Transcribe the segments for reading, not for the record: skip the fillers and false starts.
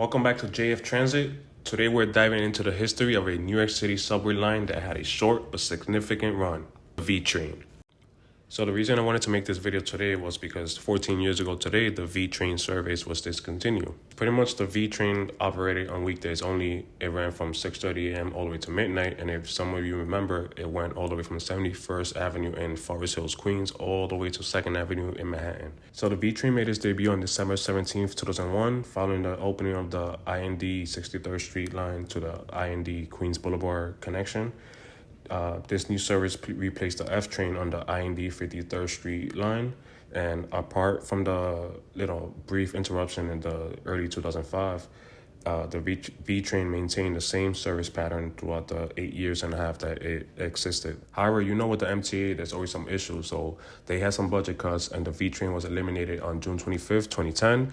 Welcome back to JF Transit. Today we're diving into the history of a New York City subway line that had a short but significant run, the V train. So the reason I wanted to make this video today was because 14 years ago today, the V train service was discontinued. Pretty much the V train operated on weekdays only. It ran from 6:30 a.m. all the way to midnight. And if some of you remember, it went all the way from 71st Avenue in Forest Hills, Queens, all the way to 2nd Avenue in Manhattan. So the V train made its debut on December 17th, 2001, following the opening of the IND 63rd Street line to the IND Queens Boulevard connection. This new service replaced the F train on the IND 53rd Street line. And apart from the brief interruption in the early 2005, the V train maintained the same service pattern throughout the 8 years and a half that it existed. However, with the MTA, there's always some issues. So they had some budget cuts and the V train was eliminated on June 25th, 2010.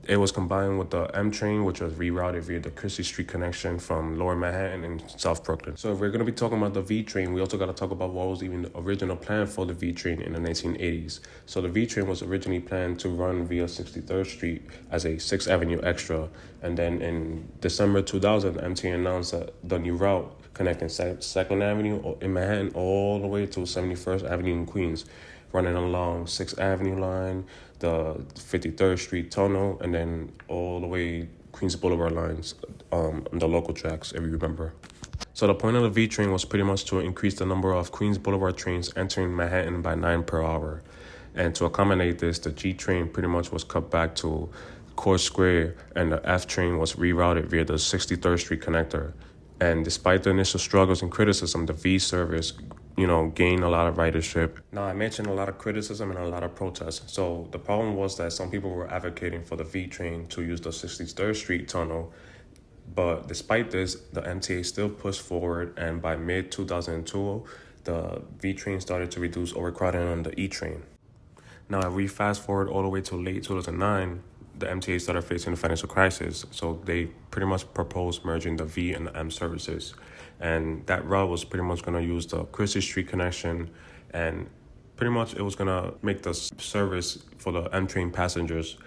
It was combined with the M train, which was rerouted via the Christie Street connection from Lower Manhattan and South Brooklyn. So if we're going to be talking about the V train, we also got to talk about what was even the original plan for the V train in the 1980s. So the V train was originally planned to run via 63rd Street as a 6th Avenue extra. And then in December 2000, MTA announced that the new route connecting 2nd Avenue in Manhattan all the way to 71st Avenue in Queens, running along 6th Avenue line, the 53rd Street tunnel, and then all the way Queens Boulevard lines, the local tracks, if you remember. So the point of the V train was pretty much to increase the number of Queens Boulevard trains entering Manhattan by 9 per hour. And to accommodate this, the G train pretty much was cut back to Court Square, and the F train was rerouted via the 63rd Street connector. And despite the initial struggles and criticism, the V service, gained a lot of ridership. Now, I mentioned a lot of criticism and a lot of protests. So the problem was that some people were advocating for the V train to use the 63rd Street tunnel. But despite this, the MTA still pushed forward, and by mid-2002, the V train started to reduce overcrowding on the E train. Now, if we fast forward all the way to late 2009, the MTA started facing a financial crisis, so they pretty much proposed merging the V and the M services. And that route was pretty much going to use the Christie Street connection, and pretty much it was going to make the service for the M train passengers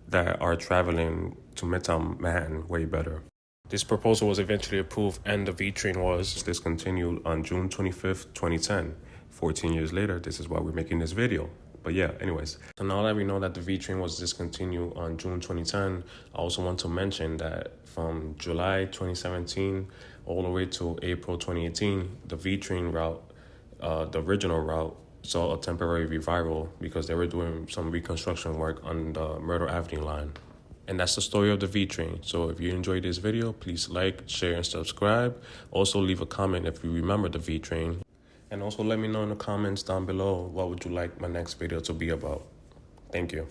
that are traveling to Midtown Manhattan way better. This proposal was eventually approved, and the V train was discontinued on June 25th, 2010. 14 years later, this is why we're making this video. But yeah, anyways. So now that we know that the V train was discontinued on June 2010, I also want to mention that from July 2017 all the way to April 2018, the V train route, the original route, saw a temporary revival because they were doing some reconstruction work on the Myrtle Avenue line. And that's the story of the V train. So if you enjoyed this video, please like, share, and subscribe. Also leave a comment if you remember the V train. And also let me know in the comments down below what would you like my next video to be about. Thank you.